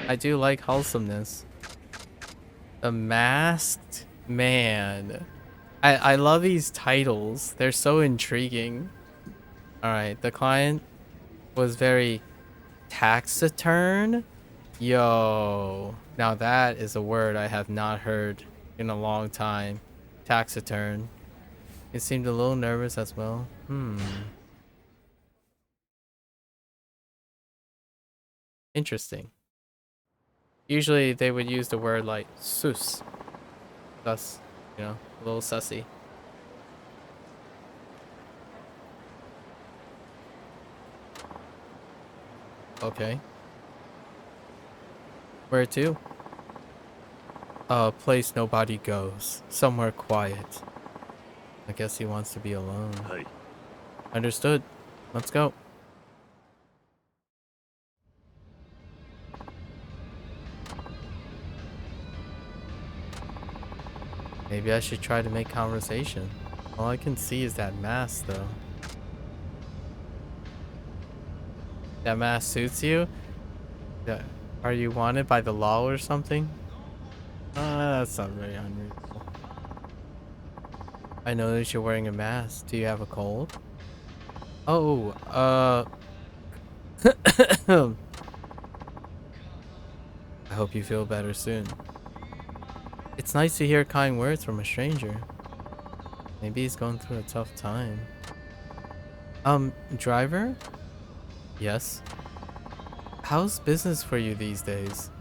I do like wholesomeness. The Masked Man. I love these titles. They're so intriguing. Alright, the client was very taciturn. Yo. Now that is a word I have not heard in a long time. Taciturn. It seemed a little nervous as well. Interesting. Usually they would use the word like sus. Sus. You know, a little sussy. Okay. Where to? A place nobody goes. Somewhere quiet. I guess he wants to be alone. Hey. Understood. Let's go. Maybe I should try to make conversation. All I can see is that mask, though. That mask suits you? Yeah. Are you wanted by the law or something? That's not very unreasonable. I noticed you're wearing a mask. Do you have a cold? Oh, I hope you feel better soon. It's nice to hear kind words from a stranger. Maybe he's going through a tough time. Driver? Yes. How's business for you these days?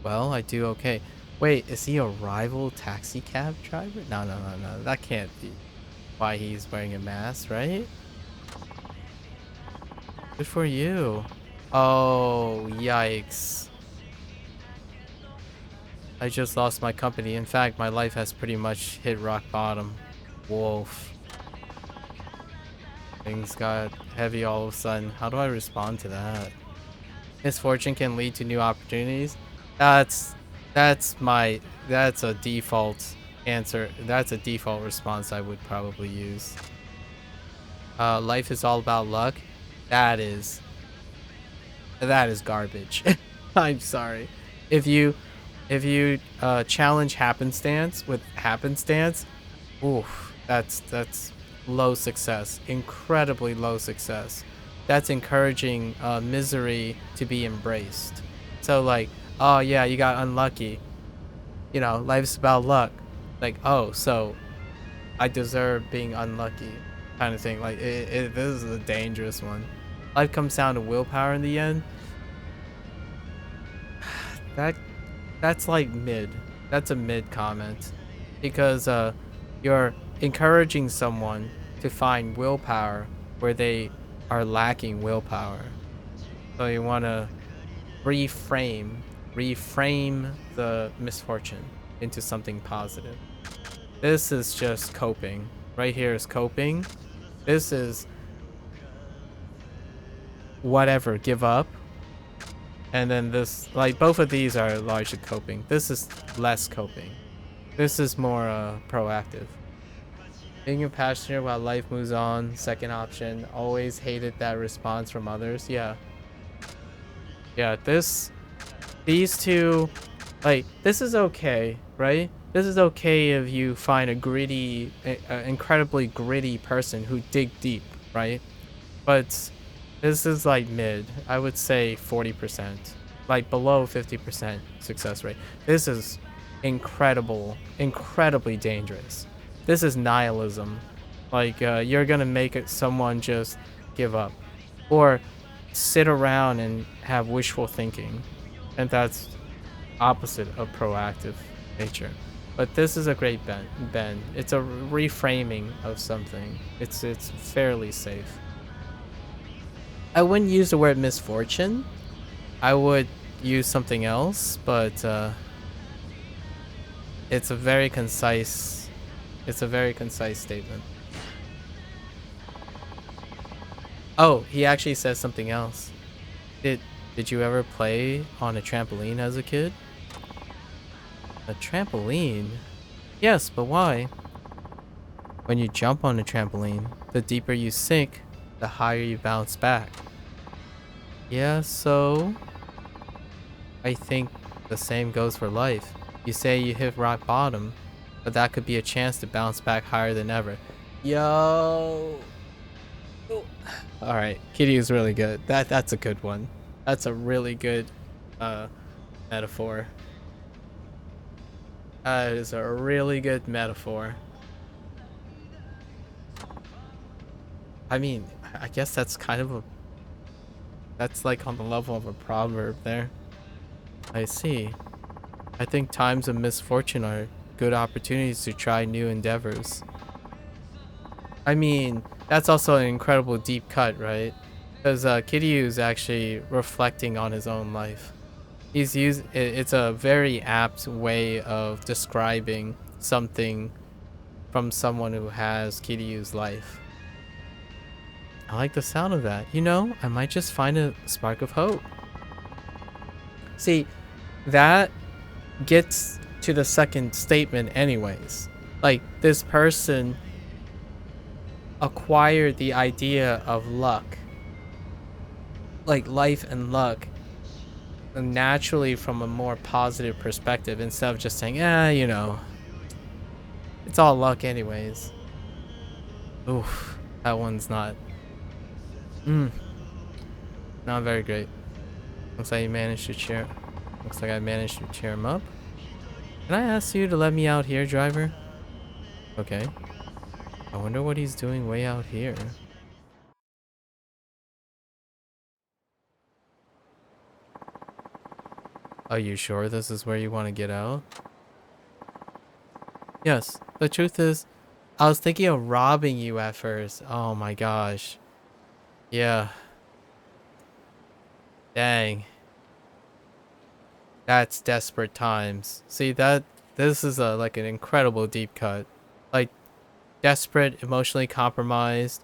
Well, I do okay. Wait, is he a rival taxi cab driver? No, no, no, no. That can't be why he's wearing a mask, right? Good for you. Oh, yikes. I just lost my company. In fact, my life has pretty much hit rock bottom. Wolf. Things got heavy all of a sudden. How do I respond to that? Misfortune can lead to new opportunities. That's a default answer. That's a default response I would probably use. Life is all about luck. That is garbage. I'm sorry. If you challenge happenstance with happenstance, oof, that's low success. Incredibly low success. That's encouraging misery to be embraced. So like, oh yeah, you got unlucky. You know, life's about luck. Like, oh, so I deserve being unlucky, kind of thing. Like, this is a dangerous one. Life comes down to willpower in the end. That's like mid. That's a mid comment, because you're encouraging someone to find willpower where they are lacking willpower. So you want to reframe the misfortune into something positive. This is just coping. Right here is coping. This is whatever, give up. And then this, like, both of these are largely coping. This is less coping. This is more proactive. Being a passenger while life moves on, second option. Always hated that response from others. Yeah. Yeah, these two, like, this is okay, right? This is okay if you find a gritty, incredibly gritty person who dig deep, right? But this is like mid. I would say 40%, like below 50% success rate. This is incredibly dangerous. This is nihilism. Like, you're gonna make it someone just give up, or sit around and have wishful thinking, and that's opposite of proactive nature. But this is a great bend. It's a reframing of something. It's fairly safe. I wouldn't use the word misfortune. I would use something else, but it's a very concise statement. Oh, he actually says something else. Did you ever play on a trampoline as a kid? A trampoline? Yes, but why? When you jump on a trampoline, the deeper you sink, the higher you bounce back. Yeah, so I think the same goes for life. You say you hit rock bottom, but that could be a chance to bounce back higher than ever. Yo. All right, Kitty is really good. That's a good one. That's a really good uh metaphor. That is a really good metaphor. I mean, I guess that's kind of a that's like on the level of a proverb there. I see. I think times of misfortune are good opportunities to try new endeavors. I mean, that's also an incredible deep cut, right? Because Kiryu is actually reflecting on his own life. It's a very apt way of describing something from someone who has Kiryu's life. I like the sound of that. You know, I might just find a spark of hope. See, that gets to the second statement anyways. Like, this person acquired the idea of luck, like life and luck, naturally from a more positive perspective instead of just saying, you know, it's all luck anyways. Oof, that one's not very great. Looks like you managed to cheer. Looks like I managed to cheer him up. Can I ask you to let me out here, driver? Okay. I wonder what he's doing way out here. Are you sure this is where you want to get out? Yes. The truth is, I was thinking of robbing you at first. Oh my gosh. Yeah. Dang. That's desperate times. See that this is a like an incredible deep cut. Like desperate, emotionally compromised.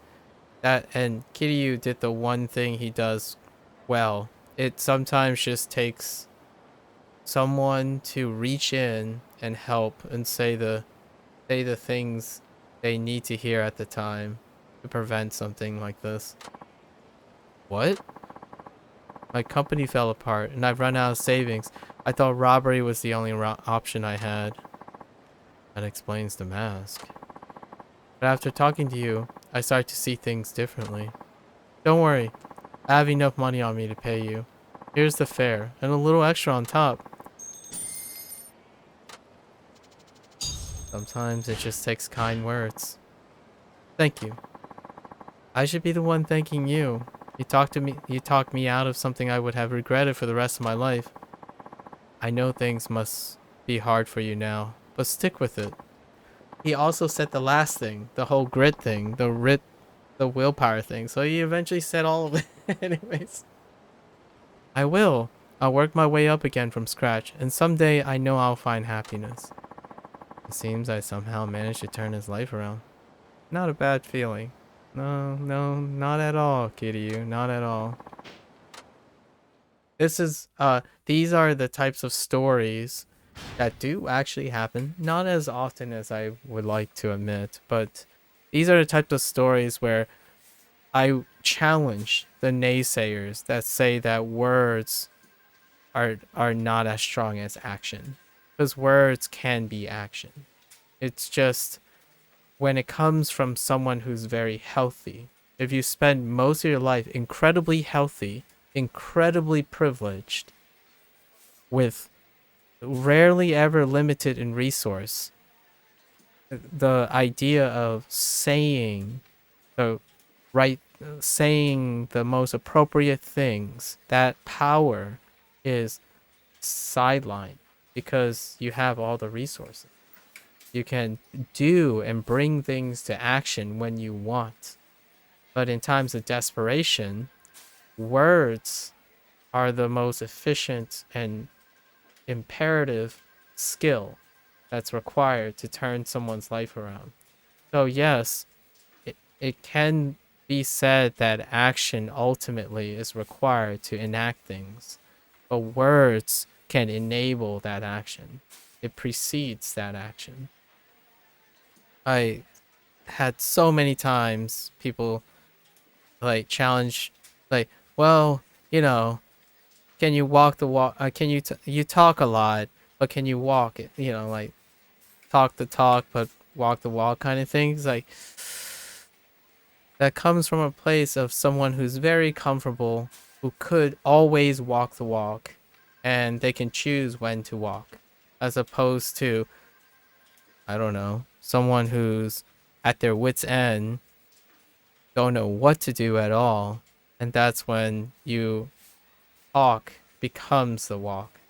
That and Kiryu did the one thing he does well. It sometimes just takes someone to reach in and help and say the things they need to hear at the time to prevent something like this. What? My company fell apart and I've run out of savings. I thought robbery was the only option I had. That explains the mask. But after talking to you, I start to see things differently. Don't worry, I have enough money on me to pay you. Here's the fare, and a little extra on top. Sometimes it just takes kind words. Thank you. I should be the one thanking you. You talked me out of something I would have regretted for the rest of my life. I know things must be hard for you now, but stick with it. He also said the last thing, the whole grit thing, the willpower thing. So he eventually said all of it anyways. I will. I'll work my way up again from scratch, and someday I know I'll find happiness. It seems I somehow managed to turn his life around. Not a bad feeling. No, not at all, Kiryu. Not at all. This is these are the types of stories that do actually happen. Not as often as I would like to admit, but these are the types of stories where I challenge the naysayers that say that words are not as strong as action. Because words can be action. It's just when it comes from someone who's very healthy. If you spend most of your life incredibly healthy, incredibly privileged, with rarely ever limited in resource, the idea of the right saying the most appropriate things, that power is sidelined because you have all the resources. You can do and bring things to action when you want. But in times of desperation, words are the most efficient and imperative skill that's required to turn someone's life around. So yes, it can be said that action ultimately is required to enact things, but words can enable that action. It precedes that action. I had so many times people like challenge, like, well, you know, can you walk the walk? Can you you talk a lot, but can you walk it? You know, like talk the talk, but walk the walk kind of things. Like that comes from a place of someone who's very comfortable, who could always walk the walk, and they can choose when to walk, as opposed to, I don't know, someone who's at their wits' end, don't know what to do at all, and that's when you talk becomes the walk.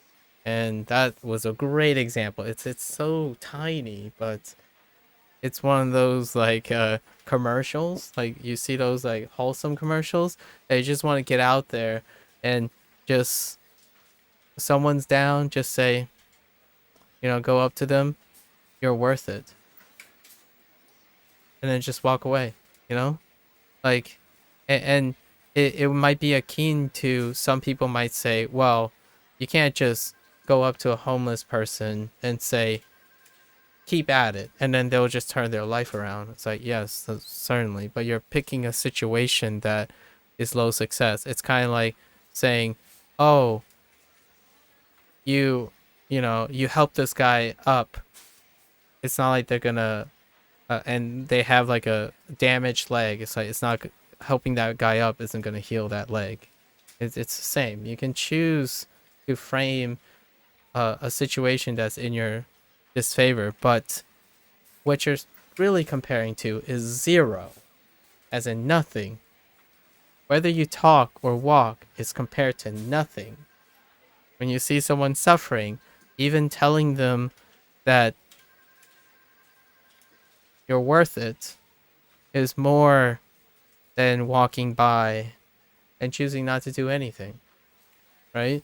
And that was a great example. It's so tiny, but it's one of those like commercials. Like you see those like wholesome commercials. They just want to get out there and just someone's down, just say, go up to them, you're worth it. And then just walk away, you know? Like and it might be akin to some people might say, well, you can't just go up to a homeless person and say, keep at it, and then they'll just turn their life around. It's like, yes, certainly, but you're picking a situation that is low success. It's kind of like saying, oh, you help this guy up. It's not like they're gonna and they have like a damaged leg. It's like, it's not helping that guy up isn't gonna heal that leg. It's the same. You can choose to frame a situation that's in your disfavor, but what you're really comparing to is zero, as in nothing. Whether you talk or walk is compared to nothing. When you see someone suffering, even telling them that you're worth it is more than walking by and choosing not to do anything, right?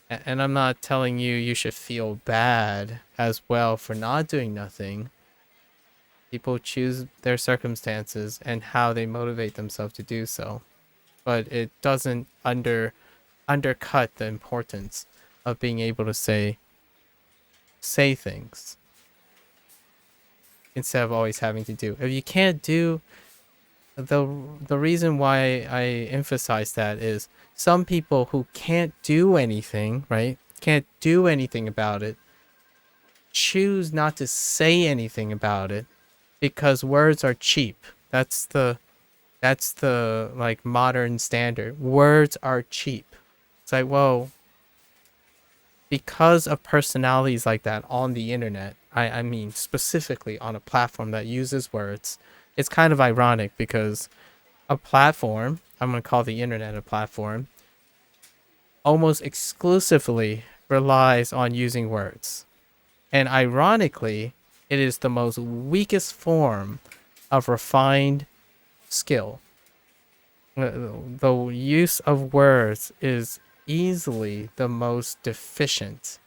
And I'm not telling you you should feel bad as well for not doing nothing. People choose their circumstances and how they motivate themselves to do so. But it doesn't undercut the importance of being able to say things instead of always having to do. If you can't do, the reason why I emphasize that is some people who can't do anything, right? Can't do anything about it, choose not to say anything about it because words are cheap. That's the like modern standard. Words are cheap. It's like, well, because of personalities like that on the internet, I mean specifically on a platform that uses words, it's kind of ironic because a platform, I'm going to call the internet a platform, almost exclusively relies on using words. And ironically, it is the most weakest form of refined skill. The use of words is easily the most deficient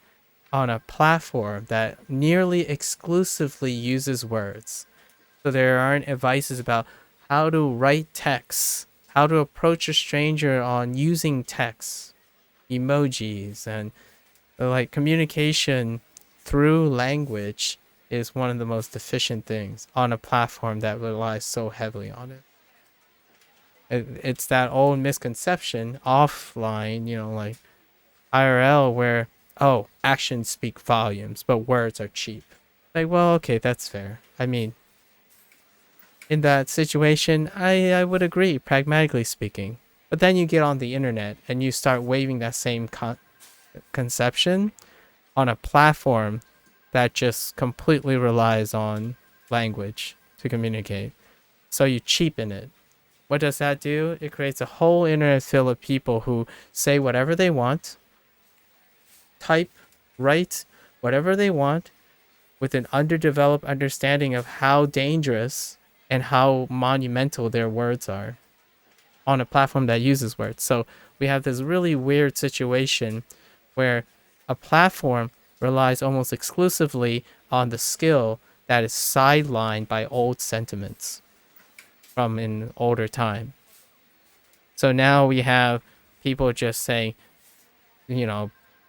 on a platform that nearly exclusively uses words. So there aren't advices about how to write text, how to approach a stranger on using text, emojis, and like communication through language is one of the most deficient things on a platform that relies so heavily on it. It's that old misconception offline, like IRL, where, oh, actions speak volumes, but words are cheap. Like, well, okay, that's fair. I mean, in that situation, I would agree, pragmatically speaking. But then you get on the internet and you start waving that same conception on a platform that just completely relies on language to communicate. So you cheapen it. What does that do? It creates a whole internet full of people who say whatever they want, type, write whatever they want, with an underdeveloped understanding of how dangerous and how monumental their words are on a platform that uses words. So we have this really weird situation where a platform relies almost exclusively on the skill that is sidelined by old sentiments from an older time. So now we have people just saying,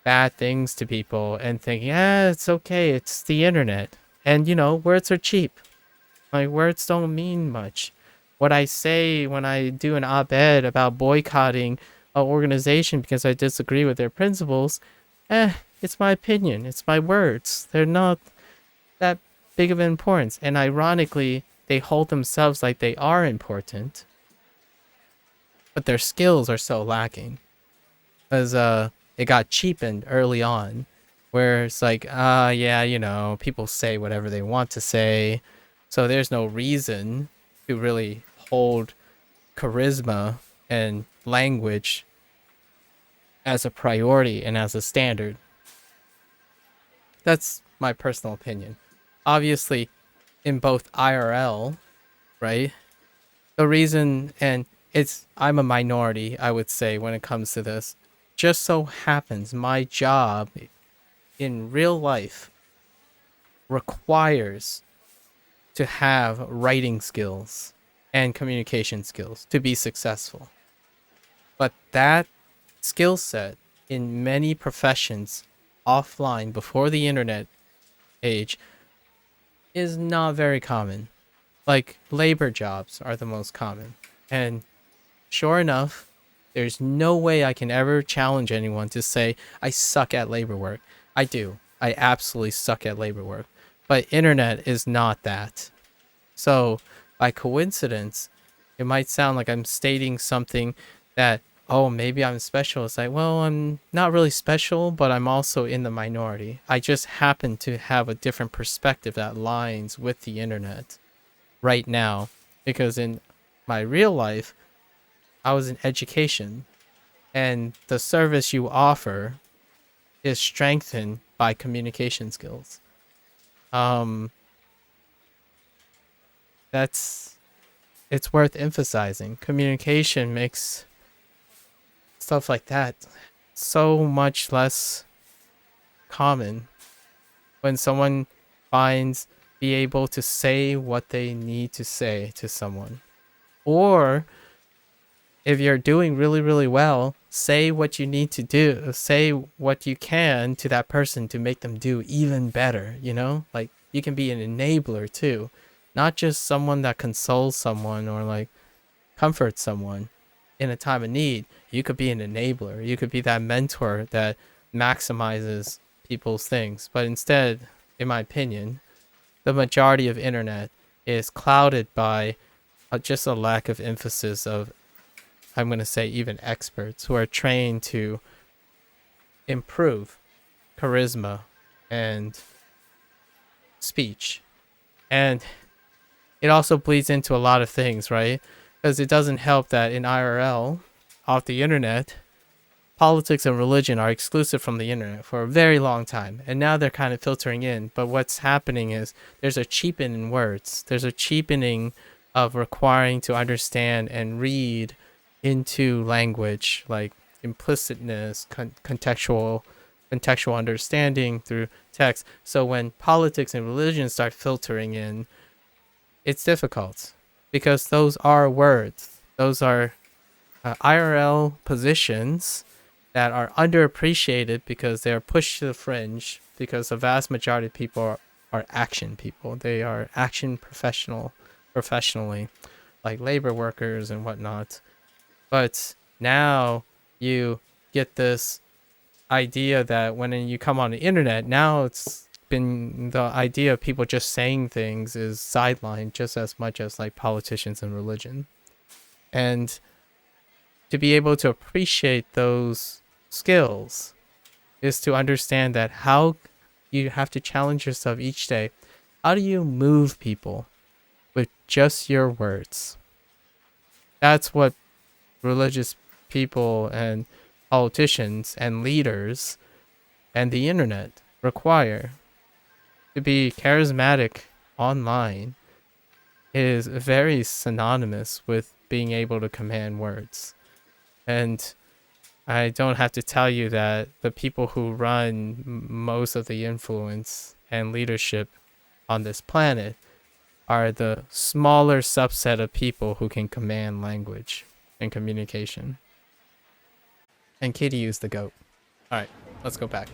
bad things to people and thinking, it's okay, it's the internet. And, words are cheap. My words don't mean much. What I say when I do an op-ed about boycotting an organization because I disagree with their principles, it's my opinion. It's my words. They're not that big of an importance. And ironically, they hold themselves like they are important, but their skills are so lacking. Because it got cheapened early on, where it's like, yeah, you know, people say whatever they want to say, so there's no reason to really hold charisma and language as a priority and as a standard. That's my personal opinion. Obviously, in both IRL, right? The reason, and I'm a minority, I would say, when it comes to this. Just so happens my job in real life requires to have writing skills and communication skills to be successful. But that skill set in many professions offline before the internet age is not very common. Like labor jobs are the most common. And sure enough, there's no way I can ever challenge anyone to say I suck at labor work. I do. I absolutely suck at labor work. But internet is not that. So, by coincidence, it might sound like I'm stating something that, oh, maybe I'm special. It's like, well, I'm not really special, but I'm also in the minority. I just happen to have a different perspective that aligns with the internet right now. Because in my real life, I was in education, and the service you offer is strengthened by communication skills. That's it's worth emphasizing. Communication makes stuff like that so much less common when someone finds be able to say what they need to say to someone. Or if you're doing really, really well, say what you need to do. Say what you can to that person to make them do even better, you know? Like, you can be an enabler too. Not just someone that consoles someone or, like, comforts someone in a time of need. You could be an enabler. You could be that mentor that maximizes people's things. But instead, in my opinion, the majority of internet is clouded by just a lack of emphasis of, I'm going to say, even experts who are trained to improve charisma and speech. And it also bleeds into a lot of things, right? Because it doesn't help that in IRL, off the internet, politics and religion are exclusive from the internet for a very long time. And now they're kind of filtering in. But what's happening is there's a cheapening in words. There's a cheapening of requiring to understand and read into language, like implicitness, contextual understanding through text. So when politics and religion start filtering in, it's difficult because those are words. Those are IRL positions that are underappreciated because they're pushed to the fringe because the vast majority of people are action people. They are action professionally, like labor workers and whatnot. But now you get this idea that when you come on the internet, now it's been the idea of people just saying things is sidelined just as much as like politicians and religion. And to be able to appreciate those skills is to understand that how you have to challenge yourself each day. How do you move people with just your words? That's what religious people and politicians and leaders and the internet require. To be charismatic online is very synonymous with being able to command words. And I don't have to tell you that the people who run most of the influence and leadership on this planet are the smaller subset of people who can command language and communication. And Katie used the goat. All right, let's go back.